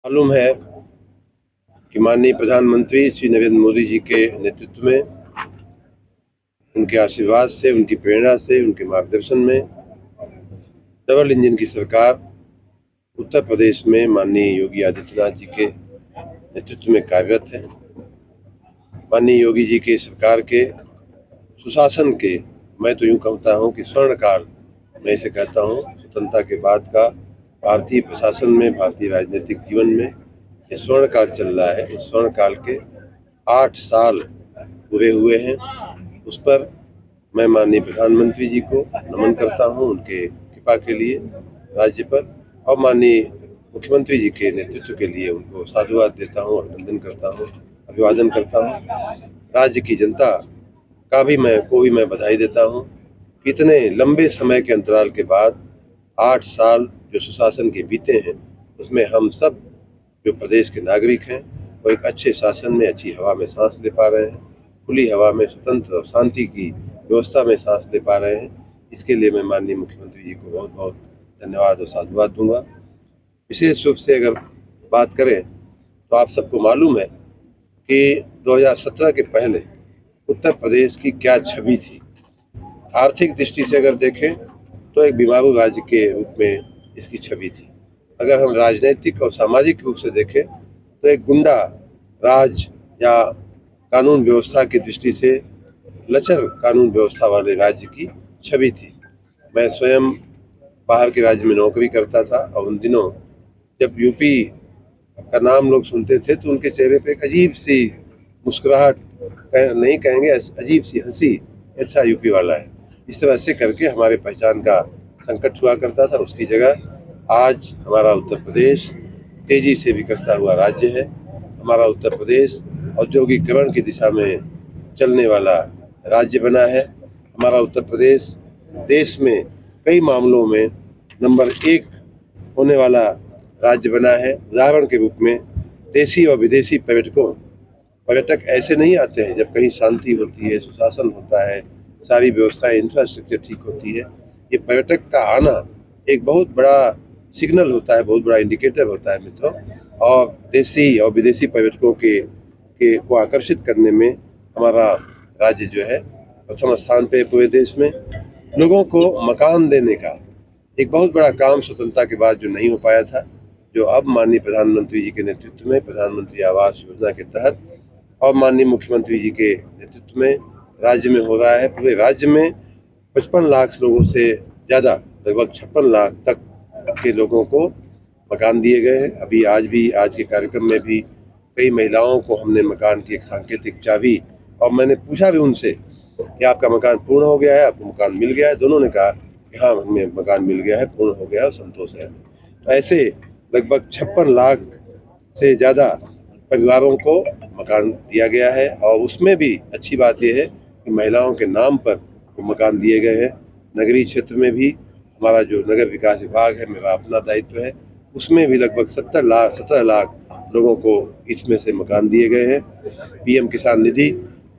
मालूम है कि माननीय प्रधानमंत्री श्री नरेंद्र मोदी जी के नेतृत्व में, उनके आशीर्वाद से, उनकी प्रेरणा से, उनके मार्गदर्शन में डबल इंजन की सरकार उत्तर प्रदेश में माननीय योगी आदित्यनाथ जी के नेतृत्व में कार्यरत है। माननीय योगी जी की सरकार के सुशासन के, मैं तो यूँ कहता हूँ कि स्वर्णकाल, मैं इसे कहता हूँ, स्वतंत्रता के बाद का भारतीय प्रशासन में, भारतीय राजनीतिक जीवन में ये स्वर्ण काल चल रहा है। इस स्वर्ण काल के 8 साल पूरे हुए हैं। उस पर मैं माननीय प्रधानमंत्री जी को नमन करता हूं, उनके कृपा के लिए राज्य पर, और माननीय मुख्यमंत्री जी के नेतृत्व के लिए उनको साधुवाद देता हूं, अभिनंदन करता हूं, अभिवादन करता हूं। राज्य की जनता को भी मैं बधाई देता हूं कि इतने लंबे समय के अंतराल के बाद 8 साल जो सुशासन के बीते हैं, उसमें हम सब जो प्रदेश के नागरिक हैं वो एक अच्छे शासन में, अच्छी हवा में सांस ले पा रहे हैं, खुली हवा में, स्वतंत्र और शांति की व्यवस्था में सांस ले पा रहे हैं। इसके लिए मैं माननीय मुख्यमंत्री जी को बहुत बहुत धन्यवाद और साधुवाद दूंगा। विशेष रूप से अगर बात करें तो आप सबको मालूम है कि 2017 के पहले उत्तर प्रदेश की क्या छवि थी। आर्थिक दृष्टि से अगर देखें तो एक बीमारू राज्य के रूप में इसकी छवि थी। अगर हम राजनीतिक और सामाजिक रूप से देखें तो एक गुंडा राज या कानून व्यवस्था की दृष्टि से लचर कानून व्यवस्था वाले राज्य की छवि थी। मैं स्वयं बाहर के राज्य में नौकरी करता था और उन दिनों जब यूपी का नाम लोग सुनते थे तो उनके चेहरे पे एक अजीब सी मुस्कुराहट, नहीं कहेंगे, अजीब सी हंसी, अच्छा यूपी वाला है, इस तरह से करके हमारे पहचान का संकट हुआ करता था। उसकी जगह आज हमारा उत्तर प्रदेश तेजी से विकसता हुआ राज्य है। हमारा उत्तर प्रदेश औद्योगिकीकरण की दिशा में चलने वाला राज्य बना है। हमारा उत्तर प्रदेश देश में कई मामलों में नंबर 1 होने वाला राज्य बना है। उदाहरण के रूप में देशी और विदेशी पर्यटक ऐसे नहीं आते हैं जब कहीं शांति होती है, सुशासन होता है, सारी व्यवस्थाएं, इंफ्रास्ट्रक्चर ठीक होती है। ये पर्यटक का आना एक बहुत बड़ा सिग्नल होता है, बहुत बड़ा इंडिकेटर होता है मित्रों, और देशी और विदेशी पर्यटकों के को आकर्षित करने में हमारा राज्य जो है प्रथम स्थान पे पूरे देश में। लोगों को मकान देने का एक बहुत बड़ा काम स्वतंत्रता के बाद जो नहीं हो पाया था, जो अब माननीय प्रधानमंत्री जी के नेतृत्व में प्रधानमंत्री आवास योजना के तहत और माननीय मुख्यमंत्री जी के नेतृत्व में राज्य में हो रहा है। पूरे राज्य में 55 लाख लोगों से ज़्यादा, लगभग 56 लाख तक के लोगों को मकान दिए गए हैं। आज के कार्यक्रम में भी कई महिलाओं को हमने मकान की एक सांकेतिक चाबी, और मैंने पूछा भी उनसे कि आपका मकान पूर्ण हो गया है, आपको मकान मिल गया है? दोनों ने कहा कि हाँ, हमें मकान मिल गया है, पूर्ण हो गया है और संतोष है। तो ऐसे लगभग 56 लाख से ज़्यादा परिवारों को मकान दिया गया है, और उसमें भी अच्छी बात यह है कि महिलाओं के नाम पर मकान दिए गए हैं। नगरीय क्षेत्र में भी हमारा जो नगर विकास विभाग है, मेरा अपना दायित्व है, उसमें भी लगभग 17 लाख लोगों को इसमें से मकान दिए गए हैं। पीएम किसान निधि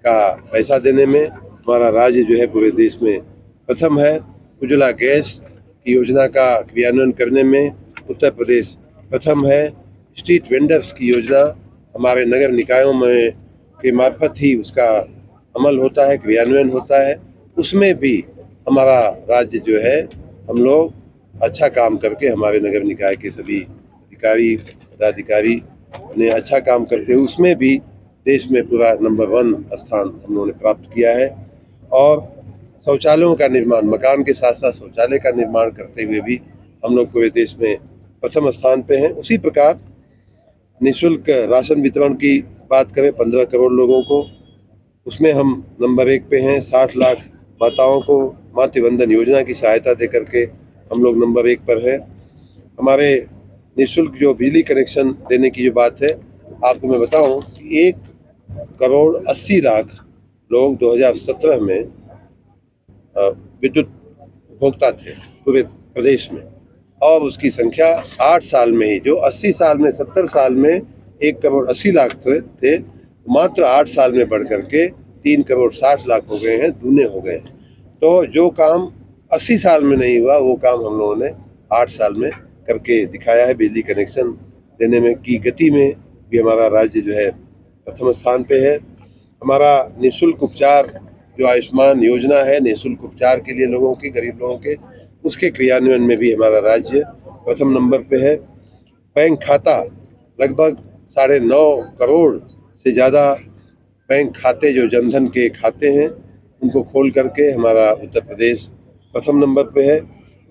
का पैसा देने में हमारा राज्य जो है पूरे देश में प्रथम है। उज्ज्वला गैस की योजना का क्रियान्वयन करने में उत्तर प्रदेश प्रथम है। स्ट्रीट वेंडर्स की योजना हमारे नगर निकायों में के मार्फत ही उसका अमल होता है, क्रियान्वयन होता है। उसमें भी हमारा राज्य जो है, हम लोग अच्छा काम करके, हमारे नगर निकाय के सभी अधिकारी पदाधिकारी ने अच्छा काम करते हुए उसमें भी देश में पूरा नंबर 1 स्थान हम लोगों ने प्राप्त किया है। और शौचालयों का निर्माण, मकान के साथ साथ शौचालय का निर्माण करते हुए भी हम लोग पूरे देश में प्रथम स्थान पे हैं। उसी प्रकार निःशुल्क राशन वितरण की बात करें 15 करोड़ लोगों को, उसमें हम नंबर 1 पे हैं। 60 लाख माताओं को मातृ वंदन योजना की सहायता दे करके हम लोग नंबर 1 पर है। हमारे निःशुल्क जो बिजली कनेक्शन देने की जो बात है, आपको मैं बताऊं कि 1,80,00,000 लोग 2017 में विद्युत उपभोक्ता थे पूरे प्रदेश में, और उसकी संख्या 8 साल में ही, जो 80 साल में, 70 साल में 1,80,00,000 थे, मात्र 8 साल में बढ़ करके 3,60,00,000 हो गए हैं, दूने हो गए हैं। तो जो काम 80 साल में नहीं हुआ, वो काम हम लोगों ने 8 साल में करके दिखाया है। बिजली कनेक्शन देने में की गति में भी हमारा राज्य जो है प्रथम स्थान पे है। हमारा निःशुल्क उपचार जो आयुष्मान योजना है, निःशुल्क उपचार के लिए लोगों के, गरीब लोगों के, उसके क्रियान्वयन में भी हमारा राज्य प्रथम नंबर पे है। बैंक खाता लगभग 9.5 करोड़ से ज़्यादा बैंक खाते जो जनधन के खाते हैं उनको खोल करके हमारा उत्तर प्रदेश प्रथम नंबर पे है।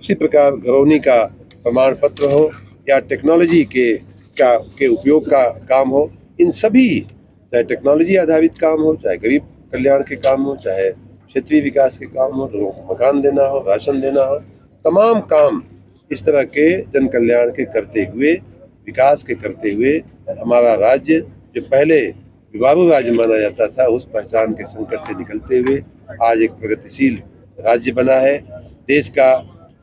उसी प्रकार घरौनी का प्रमाण पत्र हो या टेक्नोलॉजी के उपयोग का काम हो, इन सभी, चाहे टेक्नोलॉजी आधारित काम हो, चाहे गरीब कल्याण के काम हो, चाहे क्षेत्रीय विकास के काम हो, लोगों को मकान देना हो, राशन देना हो, तमाम काम इस तरह के जन कल्याण के करते हुए, विकास के करते हुए हमारा राज्य जो पहले विवादु राज्य माना जाता था, उस पहचान के संकट से निकलते हुए आज एक प्रगतिशील राज्य बना है। देश का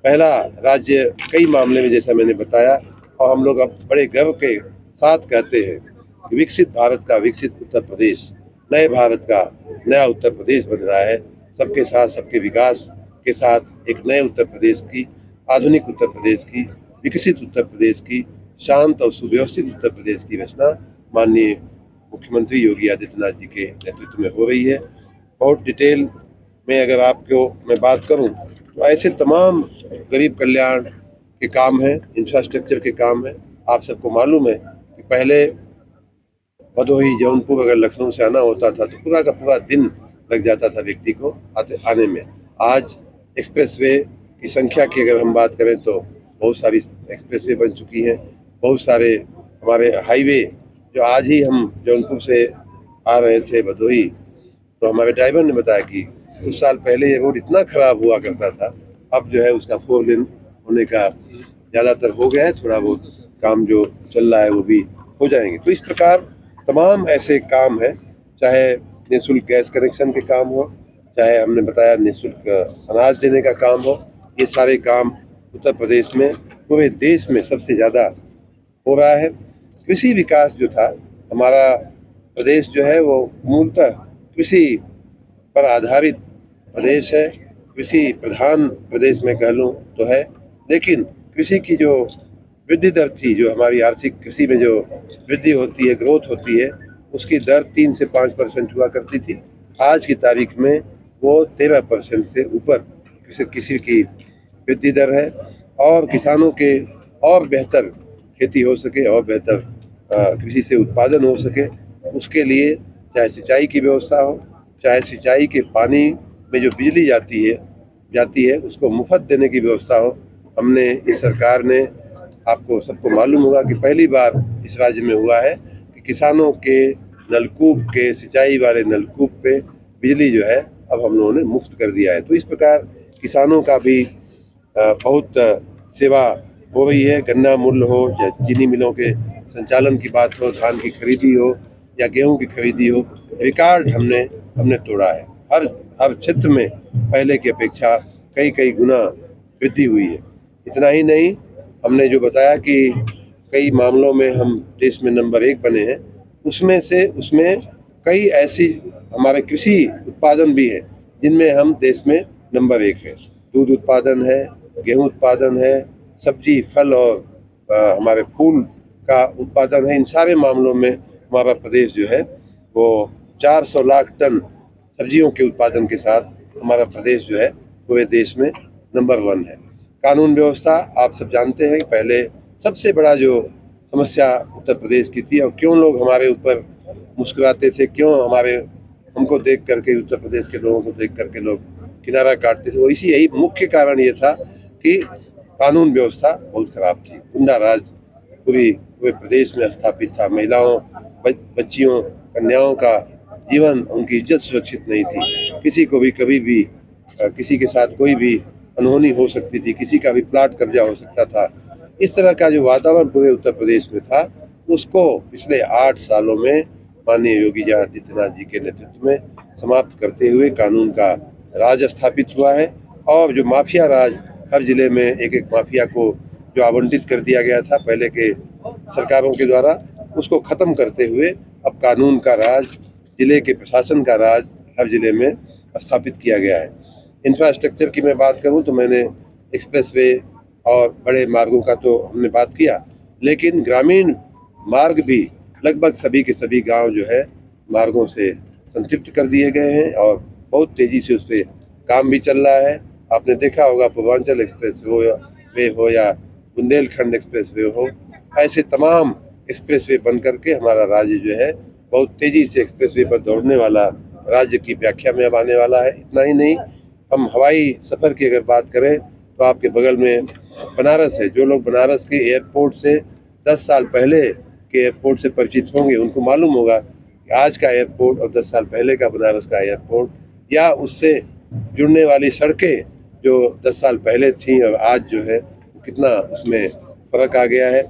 पहला राज्य कई मामले में, जैसा मैंने बताया, और हम लोग अब बड़े गर्व के साथ कहते हैं कि विकसित भारत का विकसित उत्तर प्रदेश, नए भारत का नया उत्तर प्रदेश बन रहा है। सबके साथ, सबके विकास के साथ एक नए उत्तर प्रदेश की, आधुनिक उत्तर प्रदेश की, विकसित उत्तर प्रदेश की, शांत और सुव्यवस्थित उत्तर प्रदेश की रचना माननीय मुख्यमंत्री योगी आदित्यनाथ जी के नेतृत्व में हो रही है। बहुत डिटेल में अगर आपको मैं बात करूं तो ऐसे तमाम गरीब कल्याण के काम हैं, इंफ्रास्ट्रक्चर के काम हैं। आप सबको मालूम है कि पहले भदोही, जौनपुर अगर लखनऊ से आना होता था तो पूरा का पूरा दिन लग जाता था व्यक्ति को आने में। आज एक्सप्रेसवे की संख्या की अगर हम बात करें तो बहुत सारी एक्सप्रेसवे बन चुकी हैं, बहुत सारे हमारे हाईवे, जो आज ही हम जौनपुर से आ रहे थे भदोही, तो हमारे ड्राइवर ने बताया कि कुछ साल पहले ये रोड इतना खराब हुआ करता था, अब जो है उसका 4 लेन होने का ज़्यादातर हो गया है, थोड़ा बहुत काम जो चल रहा है वो भी हो जाएंगे। तो इस प्रकार तमाम ऐसे काम हैं, चाहे निःशुल्क गैस कनेक्शन के काम हो, चाहे हमने बताया निःशुल्क अनाज देने का काम हो, ये सारे काम उत्तर प्रदेश में पूरे देश में सबसे ज़्यादा हो रहा है। कृषि विकास जो था, हमारा प्रदेश जो है वो मूलतः कृषि पर आधारित प्रदेश है, कृषि प्रधान प्रदेश में कह लूँ तो है, लेकिन कृषि की जो वृद्धि दर थी, जो हमारी आर्थिक कृषि में जो वृद्धि होती है, ग्रोथ होती है, उसकी दर 3 से 5% हुआ करती थी। आज की तारीख में वो 13% से ऊपर कृषि की वृद्धि दर है। और किसानों के और बेहतर खेती हो सके और बेहतर कृषि से उत्पादन हो सके, उसके लिए चाहे सिंचाई की व्यवस्था हो, चाहे सिंचाई के पानी में जो बिजली जाती है उसको मुफ्त देने की व्यवस्था हो। हमने, इस सरकार ने, आपको सबको मालूम होगा कि पहली बार इस राज्य में हुआ है कि किसानों के नलकूप के, सिंचाई वाले नलकूप पे बिजली जो है अब हम लोगों ने मुफ्त कर दिया है। तो इस प्रकार किसानों का भी बहुत सेवा हो रही है। गन्ना मूल्य हो या चीनी मिलों के संचालन की बात हो, धान की खरीदी हो या गेहूं की खरीदी हो, रिकॉर्ड हमने तोड़ा है। हर क्षेत्र में पहले की अपेक्षा कई गुना वृद्धि हुई है। इतना ही नहीं, हमने जो बताया कि कई मामलों में हम देश में नंबर 1 बने हैं, उसमें कई ऐसी हमारे कृषि उत्पादन भी हैं जिनमें हम देश में नंबर 1 है। दूध उत्पादन है, गेहूं उत्पादन है, सब्जी, फल और हमारे फूल का उत्पादन है। इन सारे मामलों में हमारा प्रदेश जो है वो 400 लाख टन सब्जियों के उत्पादन के साथ हमारा प्रदेश जो है पूरे देश में नंबर 1 है। कानून व्यवस्था आप सब जानते हैं, पहले सबसे बड़ा जो समस्या उत्तर प्रदेश की थी, और क्यों लोग हमारे ऊपर मुस्कुराते थे, क्यों हमको देख करके, उत्तर प्रदेश के लोगों को देख करके लोग किनारा काटते थे, वो यही मुख्य कारण ये था कि कानून व्यवस्था बहुत खराब थी। गुंडा राज पूरे प्रदेश में स्थापित था। महिलाओं, बच्चियों, कन्याओं का जीवन, उनकी इज्जत सुरक्षित नहीं थी। किसी को भी कभी भी किसी के साथ कोई भी अनहोनी हो सकती थी, किसी का भी प्लाट कब्जा हो सकता था। इस तरह का जो वातावरण पूरे उत्तर प्रदेश में था, उसको पिछले 8 सालों में माननीय योगी आदित्यनाथ जी के नेतृत्व में समाप्त करते हुए कानून का राज स्थापित हुआ है। और जो माफिया राज, हर जिले में एक माफिया को जो आवंटित कर दिया गया था पहले के सरकारों के द्वारा, उसको खत्म करते हुए अब कानून का राज, जिले के प्रशासन का राज हर जिले में स्थापित किया गया है। इंफ्रास्ट्रक्चर की मैं बात करूं तो मैंने एक्सप्रेसवे और बड़े मार्गों का तो हमने बात किया, लेकिन ग्रामीण मार्ग भी लगभग सभी के सभी गांव जो है मार्गों से संतृप्त कर दिए गए हैं और बहुत तेजी से उस पर काम भी चल रहा है। आपने देखा होगा पूर्वांचल एक्सप्रेस वे हो या बुंदेलखंड एक्सप्रेस वे हो, ऐसे तमाम एक्सप्रेस वे बन करके हमारा राज्य जो है बहुत तेजी से एक्सप्रेस वे पर दौड़ने वाला राज्य की व्याख्या में अब आने वाला है। इतना ही नहीं, हम हवाई सफ़र की अगर बात करें तो आपके बगल में बनारस है। जो लोग बनारस के एयरपोर्ट से 10 साल पहले के एयरपोर्ट से परिचित होंगे उनको मालूम होगा कि आज का एयरपोर्ट और 10 साल पहले का बनारस का एयरपोर्ट या उससे जुड़ने वाली सड़कें जो 10 साल पहले थी और आज जो है कितना उसमें फ़र्क आ गया है।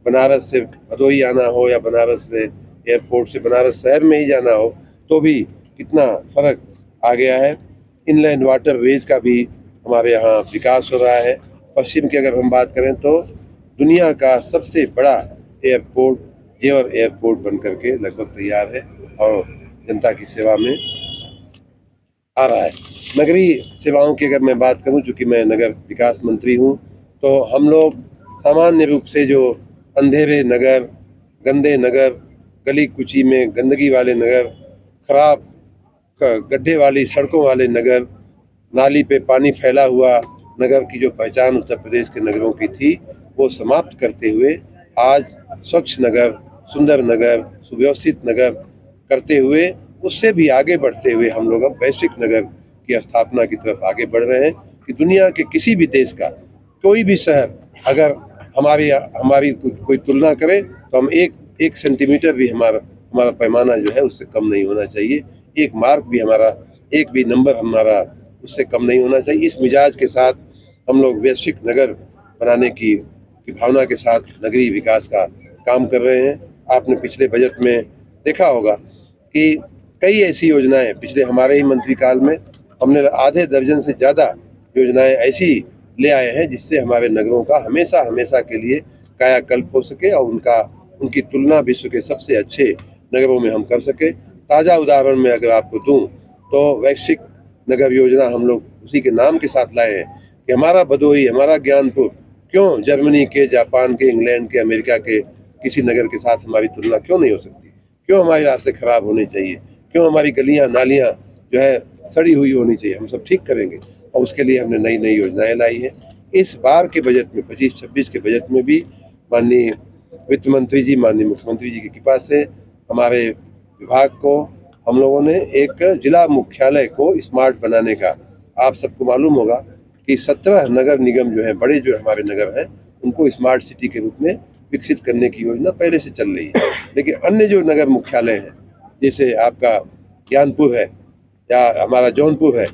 बनारस से भदोही आना हो या बनारस से एयरपोर्ट से बनारस शहर में ही जाना हो तो भी कितना फ़र्क आ गया है। इनलैंड वाटर वेज का भी हमारे यहाँ विकास हो रहा है। पश्चिम की अगर हम बात करें तो दुनिया का सबसे बड़ा एयरपोर्ट जेवर एयरपोर्ट बन करके लगभग तैयार है और जनता की सेवा में आ रहा है। नगरीय सेवाओं की अगर मैं बात करूं, चूँकि मैं नगर विकास मंत्री हूं, तो हम लोग सामान्य रूप से जो अंधेरे नगर, गंदे नगर, गली कुची में गंदगी वाले नगर, खराब गड्ढे वाली सड़कों वाले नगर, नाली पे पानी फैला हुआ नगर की जो पहचान उत्तर प्रदेश के नगरों की थी वो समाप्त करते हुए आज स्वच्छ नगर, सुंदर नगर, सुव्यवस्थित नगर करते हुए उससे भी आगे बढ़ते हुए हम लोग अब वैश्विक नगर की स्थापना की तरफ आगे बढ़ रहे हैं कि दुनिया के किसी भी देश का कोई भी शहर अगर हमारी कोई तुलना करे तो हम एक सेंटीमीटर भी हमारा पैमाना जो है उससे कम नहीं होना चाहिए। एक मार्क भी हमारा, एक भी नंबर हमारा उससे कम नहीं होना चाहिए। इस मिजाज के साथ हम लोग वैश्विक नगर बनाने की भावना के साथ नगरीय विकास का काम कर रहे हैं। आपने पिछले बजट में देखा होगा कि कई ऐसी योजनाएं पिछले हमारे ही मंत्रिकाल में हमने आधे दर्जन से ज़्यादा योजनाएं ऐसी ले आए हैं जिससे हमारे नगरों का हमेशा के लिए कायाकल्प हो सके और उनकी तुलना विश्व के सबसे अच्छे नगरों में हम कर सके। ताज़ा उदाहरण में अगर आपको दूं तो वैश्विक नगर योजना हम लोग उसी के नाम के साथ लाए हैं कि हमारा भदोही, हमारा ज्ञानपुर क्यों जर्मनी के, जापान के, इंग्लैंड के, अमेरिका के किसी नगर के साथ हमारी तुलना क्यों नहीं हो सकती? क्यों हमारे रास्ते खराब होने चाहिए? क्यों हमारी गलियां नालियां जो है सड़ी हुई होनी चाहिए? हम सब ठीक करेंगे और उसके लिए हमने नई नई योजनाएं लाई हैं। इस बार के बजट में 25-26 के बजट में भी माननीय वित्त मंत्री जी, माननीय मुख्यमंत्री जी की कृपा से हमारे विभाग को हम लोगों ने एक जिला मुख्यालय को स्मार्ट बनाने का, आप सबको मालूम होगा कि 17 नगर निगम जो है, बड़े जो हमारे नगर हैं, उनको स्मार्ट सिटी के रूप में विकसित करने की योजना पहले से चल रही है। लेकिन अन्य जो नगर मुख्यालय हैं जैसे आपका ज्ञानपुर है या हमारा जौनपुर है,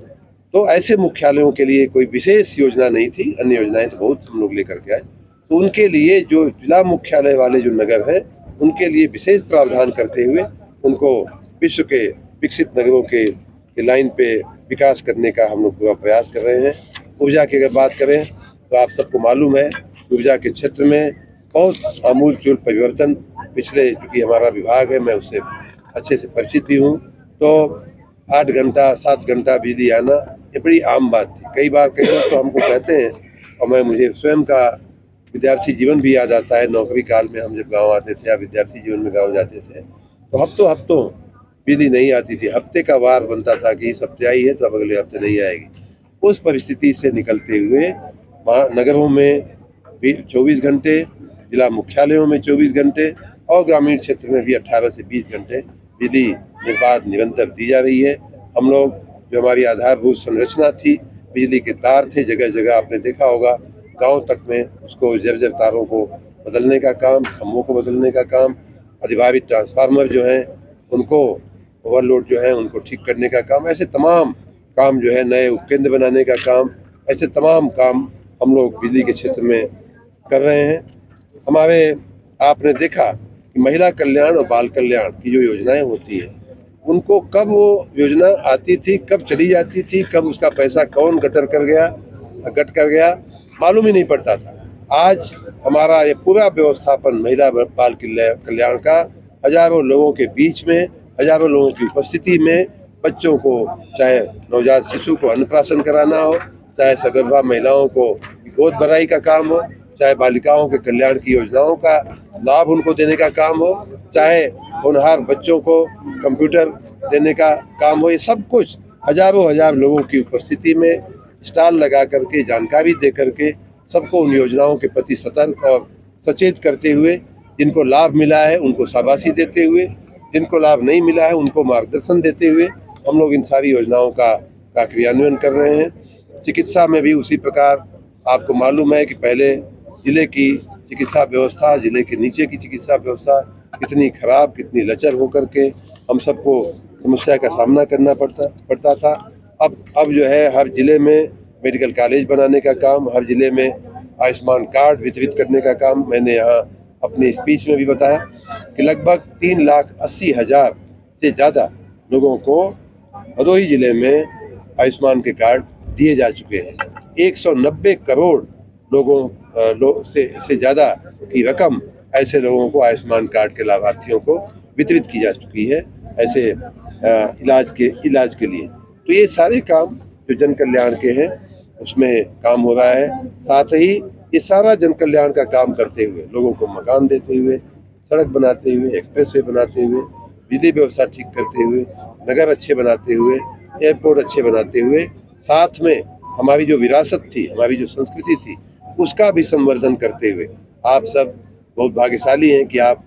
तो ऐसे मुख्यालयों के लिए कोई विशेष योजना नहीं थी। अन्य योजनाएं तो बहुत हम लोग लेकर के आए। तो उनके लिए जो जिला मुख्यालय वाले जो नगर हैं उनके लिए विशेष प्रावधान करते हुए उनको विश्व के विकसित नगरों के लाइन पे विकास करने का हम लोग पूरा प्रयास कर रहे हैं। ऊर्जा की अगर बात करें तो आप सबको मालूम है ऊर्जा के क्षेत्र में बहुत आमूलचूल परिवर्तन पिछले, चूँकि हमारा विभाग है मैं उससे अच्छे से परिचित भी हूँ, तो 8 घंटा 7 घंटा बिजली आना ये बड़ी आम बात थी। कई बार कई लोग तो हमको कहते हैं, और मुझे स्वयं का विद्यार्थी जीवन भी याद आता है। नौकरी काल में हम जब गांव आते थे या विद्यार्थी जीवन में गांव जाते थे तो हफ्तों बिजली नहीं आती थी। हफ्ते का वार बनता था कि इस हफ्ते आई है तो अब अगले हफ्ते नहीं आएगी। उस परिस्थिति से निकलते हुए नगरों में 24 घंटे, जिला मुख्यालयों में 24 घंटे और ग्रामीण क्षेत्र में भी 18 से 20 घंटे बिजली निर्बाध निरंतर दी जा रही है। हम लोग जो हमारी आधारभूत संरचना थी, बिजली के तार थे जगह जगह, आपने देखा होगा गांव तक में उसको जर्जर तारों को बदलने का काम, खंभों को बदलने का काम, अधिभारित ट्रांसफार्मर जो हैं उनको ओवरलोड जो है उनको ठीक करने का काम, ऐसे तमाम काम जो है, नए उपकेंद्र बनाने का काम, ऐसे तमाम काम हम लोग बिजली के क्षेत्र में कर रहे हैं। हमारे आपने देखा कि महिला कल्याण और बाल कल्याण की जो योजनाएं होती हैं उनको कब वो योजना आती थी, कब चली जाती थी, कब उसका पैसा कौन गट कर गया मालूम ही नहीं पड़ता था। आज हमारा ये पूरा व्यवस्थापन महिला बाल कल्याण का हजारों लोगों के बीच में, हजारों लोगों की उपस्थिति में, बच्चों को चाहे नवजात शिशु को अन्नप्राशन कराना हो, चाहे सगर्भा महिलाओं को गोद भराई का काम हो, चाहे बालिकाओं के कल्याण की योजनाओं का लाभ उनको देने का काम हो, चाहे होनहार बच्चों को कंप्यूटर देने का काम हो, ये सब कुछ हजारों हजार लोगों की उपस्थिति में स्टॉल लगा करके जानकारी दे करके सबको उन योजनाओं के प्रति सतर्क और सचेत करते हुए, जिनको लाभ मिला है उनको शाबाशी देते हुए, जिनको लाभ नहीं मिला है उनको मार्गदर्शन देते हुए हम लोग इन सारी योजनाओं का क्रियान्वयन कर रहे हैं। चिकित्सा में भी उसी प्रकार आपको मालूम है कि पहले जिले की चिकित्सा व्यवस्था, जिले के नीचे की चिकित्सा व्यवस्था कितनी खराब, कितनी लचर होकर के हम सबको समस्या का सामना करना पड़ता था। अब जो है हर जिले में मेडिकल कॉलेज बनाने का काम, हर जिले में आयुष्मान कार्ड वितरित करने का काम, मैंने यहाँ अपनी स्पीच में भी बताया कि लगभग 3,80,000 से ज़्यादा लोगों को भदोही जिले में आयुष्मान के कार्ड दिए जा चुके हैं। 190 करोड़ लोगों से ज़्यादा की रकम ऐसे लोगों को आयुष्मान कार्ड के लाभार्थियों को वितरित की जा चुकी है ऐसे इलाज के लिए। तो ये सारे काम जो जन कल्याण के हैं उसमें काम हो रहा है। साथ ही ये सारा जन कल्याण का काम करते हुए, लोगों को मकान देते हुए, सड़क बनाते हुए, एक्सप्रेसवे बनाते हुए, बिजली व्यवस्था ठीक करते हुए, नगर अच्छे बनाते हुए, एयरपोर्ट अच्छे बनाते हुए, साथ में हमारी जो विरासत थी, हमारी जो संस्कृति थी, उसका भी संवर्धन करते हुए आप सब बहुत भाग्यशाली हैं कि आप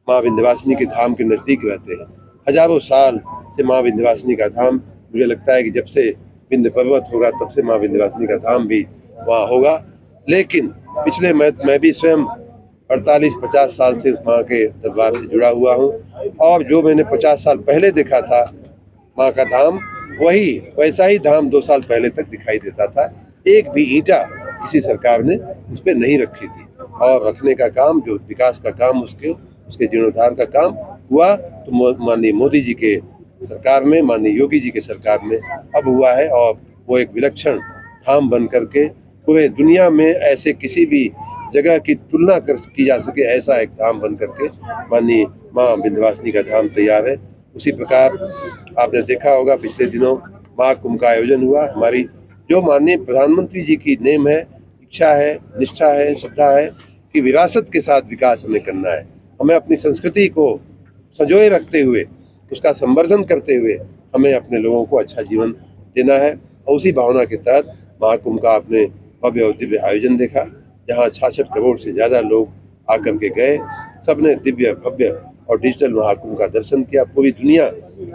माँ विंध्यवासिनी के धाम के नज़दीक रहते हैं। हजारों साल से माँ विंध्यवासिनी का धाम, मुझे लगता है कि जब से विंध्य पर्वत होगा तब से माँ विंध्यवासिनी का धाम भी वहाँ होगा। लेकिन पिछले मैं भी स्वयं 48-50 साल से उस माँ के दरबार से जुड़ा हुआ हूँ, और जो मैंने 50 साल पहले देखा था माँ का धाम, वही वैसा ही धाम 2 साल पहले तक दिखाई देता था। एक भी ईंटा किसी सरकार ने उस पर नहीं रखी थी, और रखने का काम, जो विकास का काम, उसके जीर्णोद्धार का काम हुआ तो माननीय मोदी जी के सरकार में, माननीय योगी जी के सरकार में अब हुआ है। और वो एक विलक्षण धाम बन करके पूरे दुनिया में ऐसे किसी भी जगह की तुलना की जा सके, ऐसा एक धाम बन करके माननीय माँ विंध्यवासिनी का धाम तैयार है। उसी प्रकार आपने देखा होगा पिछले दिनों महाकुंभ का आयोजन हुआ। हमारी जो माननीय प्रधानमंत्री जी की नेम है, इच्छा है, निष्ठा है, श्रद्धा है कि विरासत के साथ विकास हमें करना है। हमें अपनी संस्कृति को संजोए रखते हुए, उसका संवर्धन करते हुए हमें अपने लोगों को अच्छा जीवन देना है। और उसी भावना के तहत महाकुंभ का आपने भव्य और दिव्य आयोजन देखा, जहाँ 66 करोड़ से ज़्यादा लोग आकर के गए। सबने दिव्य, भव्य और डिजिटल महाकुंभ का दर्शन किया। पूरी दुनिया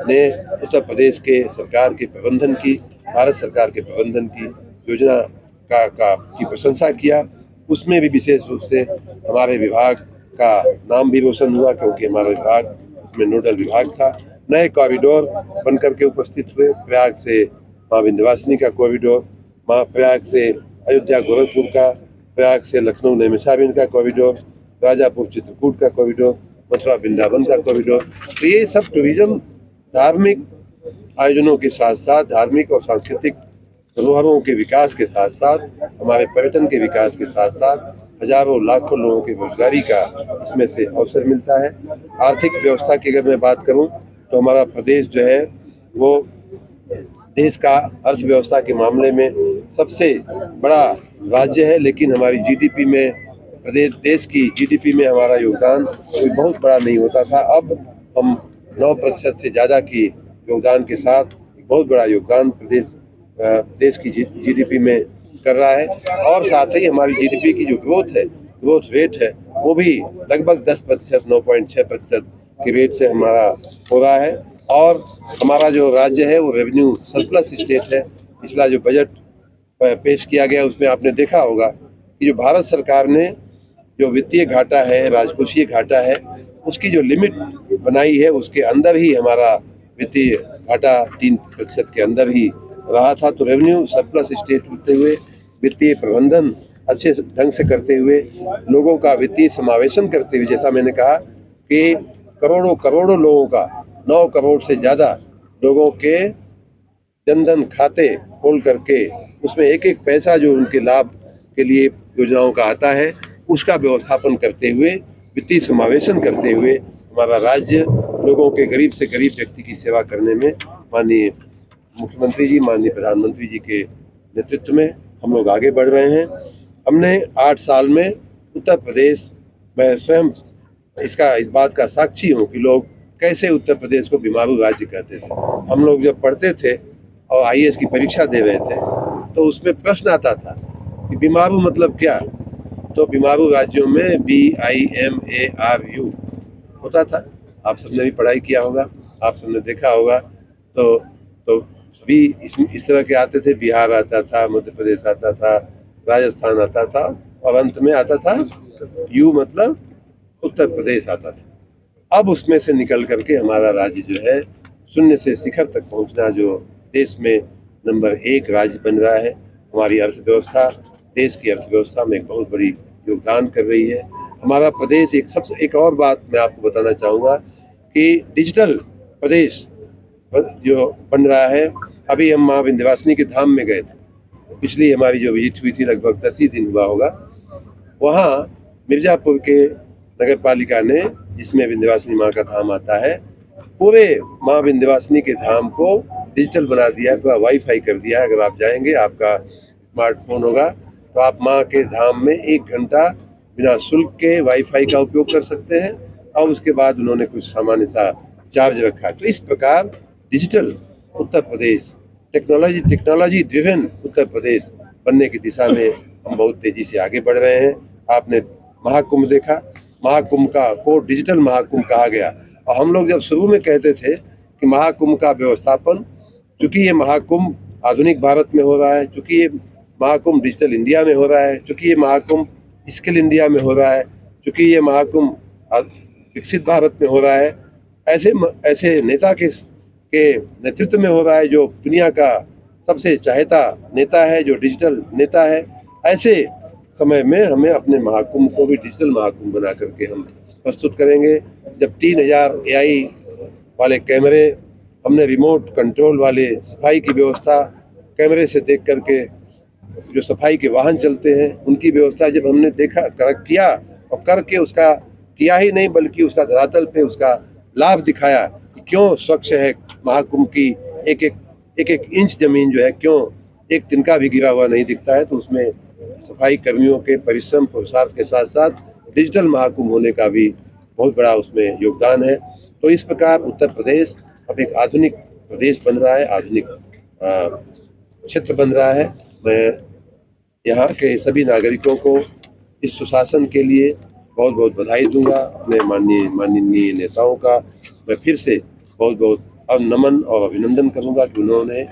ने उत्तर प्रदेश के सरकार के प्रबंधन की, भारत सरकार के प्रबंधन की योजना की प्रशंसा किया। उसमें भी विशेष रूप से हमारे विभाग का नाम भी रोशन हुआ, क्योंकि हमारा विभाग उसमें नोडल विभाग था। नए कॉरिडोर बनकर के उपस्थित हुए, प्रयाग से माँ विंध्यवासिनी का कॉरिडोर, प्रयाग से अयोध्या गोरखपुर का, प्रयाग से लखनऊ नैमिषारण्य का कॉरिडोर, राजापुर चित्रकूट का कॉरिडोर, मथुरा वृंदावन का कॉरिडोर। तो ये सब टूरिज्म, धार्मिक आयोजनों के साथ साथ, धार्मिक और सांस्कृतिक धरोहरों के विकास के साथ साथ, हमारे पर्यटन के विकास के साथ साथ हजारों लाखों लोगों की रोजगारी का इसमें से अवसर मिलता है। आर्थिक व्यवस्था की अगर मैं बात करूं तो हमारा प्रदेश जो है वो देश का अर्थव्यवस्था के मामले में सबसे बड़ा राज्य है, लेकिन हमारी जीडीपी में, देश की जीडीपी में हमारा योगदान कोई बहुत बड़ा नहीं होता था। अब हम 9% से ज़्यादा की योगदान के साथ बहुत बड़ा योगदान देश की जीडीपी में कर रहा है। और साथ ही हमारी जीडीपी की जो ग्रोथ रेट है वो भी लगभग 10%, 9.6% के रेट से हमारा हो रहा है। और हमारा जो राज्य है वो रेवेन्यू सरप्लस स्टेट है। पिछला जो बजट पेश किया गया उसमें आपने देखा होगा कि जो भारत सरकार ने जो वित्तीय घाटा है, राजकोषीय घाटा है, उसकी जो लिमिट बनाई है उसके अंदर ही हमारा वित्तीय घाटा 3% के अंदर ही रहा था। तो रेवेन्यू सरप्लस स्टेट होते हुए, वित्तीय प्रबंधन अच्छे ढंग से करते हुए, लोगों का वित्तीय समावेशन करते हुए, जैसा मैंने कहा कि करोड़ों लोगों का, 9 करोड़ से ज़्यादा लोगों के जनधन खाते खोल करके उसमें एक एक पैसा जो उनके लाभ के लिए योजनाओं का आता है उसका व्यवस्थापन करते हुए, वित्तीय समावेशन करते हुए हमारा राज्य लोगों के, गरीब से गरीब व्यक्ति की सेवा करने में माननीय मुख्यमंत्री जी, माननीय प्रधानमंत्री जी के नेतृत्व में हम लोग आगे बढ़ रहे हैं। हमने 8 साल में उत्तर प्रदेश, मैं स्वयं इस बात का साक्षी हूँ कि लोग कैसे उत्तर प्रदेश को बीमारू राज्य कहते थे। हम लोग जब पढ़ते थे और आईएएस की परीक्षा दे रहे थे तो उसमें प्रश्न आता था कि बीमारू मतलब क्या, तो बीमारू राज्यों में BIMARU होता था। आप सबने भी पढ़ाई किया होगा, आप सबने देखा होगा। तो सभी इस तरह के आते थे। बिहार आता था, मध्य प्रदेश आता था, राजस्थान आता था और अंत में आता था यू मतलब उत्तर प्रदेश आता था। अब उसमें से निकल करके हमारा राज्य जो है शून्य से शिखर तक पहुंचना, जो देश में नंबर 1 राज्य बन रहा है। हमारी अर्थव्यवस्था, देश की अर्थव्यवस्था में एक बहुत बड़ी योगदान कर रही है हमारा प्रदेश। एक और बात मैं आपको बताना चाहूँगा कि डिजिटल प्रदेश जो बन रहा है। अभी हम माँ विंध्यवासिनी के धाम में गए थे, पिछली हमारी जो विजिट हुई थी लगभग 10 ही दिन हुआ होगा। वहाँ मिर्जापुर के नगर पालिका ने, जिसमें विंध्यवासिनी माँ का धाम आता है, पूरे माँ विंध्यवासिनी के धाम को डिजिटल बना दिया है, पूरा वाईफाई कर दिया है। अगर आप जाएंगे, आपका स्मार्टफोन होगा तो आप माँ के धाम में 1 घंटा बिना शुल्क के वाईफाई का उपयोग कर सकते हैं और उसके बाद उन्होंने कुछ सामान्य सा चार्ज रखा है। तो इस प्रकार digital Uttar Pradesh, technology driven Uttar Pradesh बनने की दिशा में हम बहुत तेजी से आगे बढ़ रहे हैं। आपने महाकुंभ देखा, महाकुंभ को डिजिटल महाकुंभ कहा गया और हम लोग जब शुरू में कहते थे कि महाकुंभ का व्यवस्थापन, चूंकि ये महाकुंभ आधुनिक भारत में हो रहा है, चूंकि ये महाकुंभ डिजिटल इंडिया में हो रहा है, चूंकि ये महाकुंभ स्किल इंडिया में हो रहा है, चूंकि ये महाकुंभ विकसित भारत में हो रहा है, ऐसे नेता के नेतृत्व में हो रहा है जो दुनिया का सबसे चाहता नेता है, जो डिजिटल नेता है। ऐसे समय में हमें अपने महाकुंभ को भी डिजिटल महाकुंभ बना करके हम प्रस्तुत करेंगे। जब 3000 AI वाले कैमरे, हमने रिमोट कंट्रोल वाले सफाई की व्यवस्था, कैमरे से देख करके जो सफाई के वाहन चलते हैं उनकी व्यवस्था जब हमने देखा किया और करके उसका किया ही नहीं बल्कि उसका धरातल पे उसका लाभ दिखाया कि क्यों स्वच्छ है महाकुंभ की एक इंच जमीन जो है, क्यों एक तिनका भी गिरा हुआ नहीं दिखता है। तो उसमें सफाई कर्मियों के परिश्रम पुरुषार्थ के साथ साथ डिजिटल महाकुंभ होने का भी बहुत बड़ा उसमें योगदान है। तो इस प्रकार उत्तर प्रदेश अब एक आधुनिक प्रदेश बन रहा है, आधुनिक क्षेत्र बन रहा है। मैं यहाँ के सभी नागरिकों को इस सुशासन के लिए बहुत बहुत बधाई दूंगा। अपने माननीय नेताओं का मैं फिर से बहुत बहुत नमन और अभिनंदन करूंगा कि उन्होंने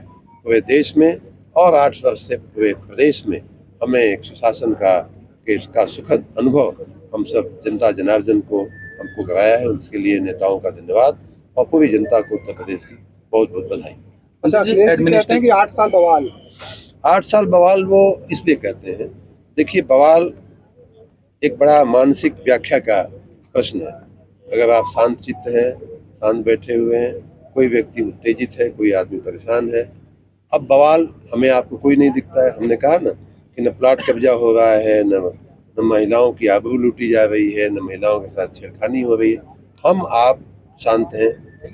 पूरे देश में और 8 वर्ष से पूरे प्रदेश में हमें एक सुशासन का सुखद अनुभव हम सब जनता जनार्दन को हमको कराया है। उसके लिए नेताओं का धन्यवाद और पूरी जनता को उत्तर प्रदेश की बहुत बहुत बधाई। अच्छा, कहते हैं कि 8 साल बवाल। 8 साल बवाल वो इसलिए कहते हैं, देखिए बवाल एक बड़ा मानसिक व्याख्या का प्रश्न है। अगर आप शांत चित्त हैं, शांत बैठे हुए हैं, कोई व्यक्ति उत्तेजित है, कोई आदमी परेशान है, अब बवाल हमें आपको कोई नहीं दिखता है। हमने कहा ना कि न प्लाट कब्जा हो रहा है, न महिलाओं की आबरू लूटी जा रही है, न महिलाओं के साथ छेड़खानी हो रही है। हम आप शांत हैं।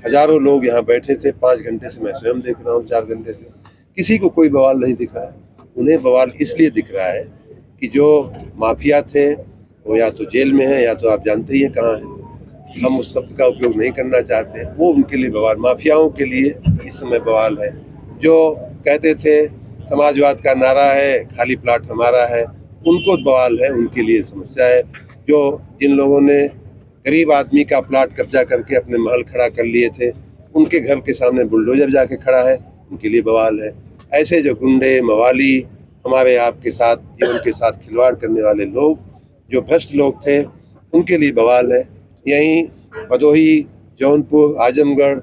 हजारों लोग यहाँ बैठे थे 5 घंटे से, मैं स्वयं देख रहा हूँ 4 घंटे से, किसी को कोई बवाल नहीं दिखा है। उन्हें बवाल इसलिए दिख रहा है कि जो माफिया थे वो या तो जेल में है या तो आप जानते ही हैं कहाँ है। हम उस शब्द का उपयोग नहीं करना चाहते, वो उनके लिए बवाल, माफियाओं के लिए इस समय बवाल है। जो कहते थे समाजवाद का नारा है, खाली प्लाट हमारा है, उनको बवाल है, उनके लिए समस्या है। जो जिन लोगों ने गरीब आदमी का प्लाट कब्जा करके अपने महल खड़ा कर लिए थे, उनके घर के सामने बुलडोजर जाके खड़ा है, उनके लिए बवाल है। ऐसे जो गुंडे मवाली हमारे आपके साथ जीवन के साथ खिलवाड़ करने वाले लोग, जो भ्रष्ट लोग थे, उनके लिए बवाल है। यहीं भदोही, जौनपुर, आजमगढ़,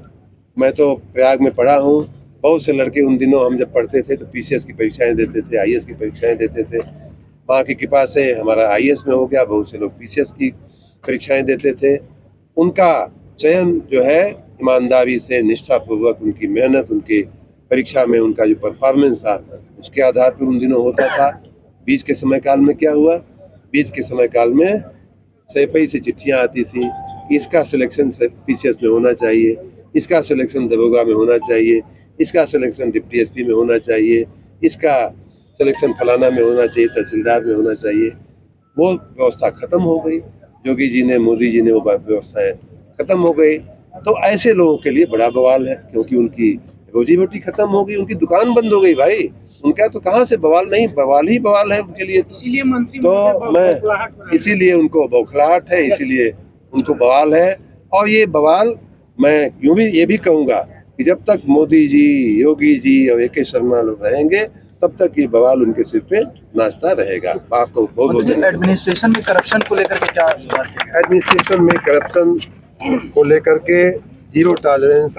मैं तो प्रयाग में पढ़ा हूँ। बहुत से लड़के उन दिनों हम जब पढ़ते थे तो PCS की परीक्षाएं देते थे, IAS की परीक्षाएं देते थे। माँ की कृपा से हमारा IAS में हो गया, बहुत से लोग PCS की परीक्षाएं देते थे। उनका चयन जो है ईमानदारी से, निष्ठापूर्वक, उनकी मेहनत, उनकी परीक्षा में उनका जो परफॉर्मेंस था उसके आधार पर उन दिनों होता था। बीच के समय काल में क्या हुआ, बीच के समय काल में सैफई से चिट्ठियाँ आती थी कि इसका सिलेक्शन PCS में होना चाहिए, इसका सिलेक्शन दरोगा में होना चाहिए, इसका सिलेक्शन डिप्टी SP में होना चाहिए, इसका सिलेक्शन फलाना में होना चाहिए, तहसीलदार में होना चाहिए, वो व्यवस्था खत्म हो गई। योगी जी ने, मोदी जी ने वो व्यवस्थाएं खत्म हो गई। तो ऐसे लोगों के लिए बड़ा बवाल है, क्योंकि उनकी रोजी रोटी खत्म हो गई, उनकी दुकान बंद हो गई भाई। उनका तो कहाँ से बवाल, नहीं बवाल ही बवाल है उनके लिए। इसीलिए मंत्री तो मैं इसीलिए उनको बौखलाहट है, इसीलिए उनको बवाल है। और ये बवाल मैं यूं भी ये भी कहूँगा कि जब तक मोदी जी, योगी जी और AK शर्मा लोग रहेंगे तब तक ये बवाल उनके सिर पे नाचता रहेगा। आपको बहुत एडमिनिस्ट्रेशन में करप्शन को लेकर के क्या सुधार किया गया? एडमिनिस्ट्रेशन में करप्शन को लेकर के जीरो टॉलरेंस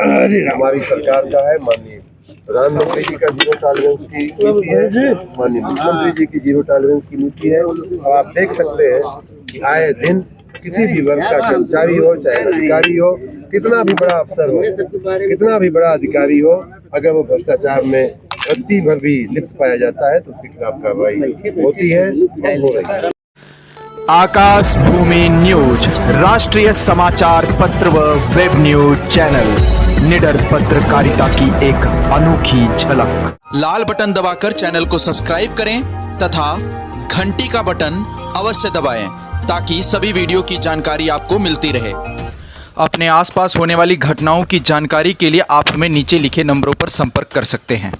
हमारी सरकार का है। माननीय प्रधानमंत्री जी का जीरो टॉलरेंस की नीति है, माननीय मुख्यमंत्री जी की जीरो टॉलरेंस की नीति है। और आप देख सकते हैं कि आए दिन किसी भी वर्ग का कर्मचारी हो, चाहे अधिकारी हो, कितना भी बड़ा अफसर हो, कितना भी बड़ा अधिकारी हो, अगर वो भ्रष्टाचार में रत्ती भर भी लिप्त पाया जाता है तो उसके खिलाफ कार्रवाई होती है और हो रही है। आकाश भूमि न्यूज राष्ट्रीय समाचार पत्र व वेब न्यूज चैनल, निडर पत्रकारिता की एक अनोखी झलक। लाल बटन दबाकर चैनल को सब्सक्राइब करें तथा घंटी का बटन अवश्य दबाएं ताकि सभी वीडियो की जानकारी आपको मिलती रहे। अपने आसपास होने वाली घटनाओं की जानकारी के लिए आप हमें नीचे लिखे नंबरों पर संपर्क कर सकते हैं।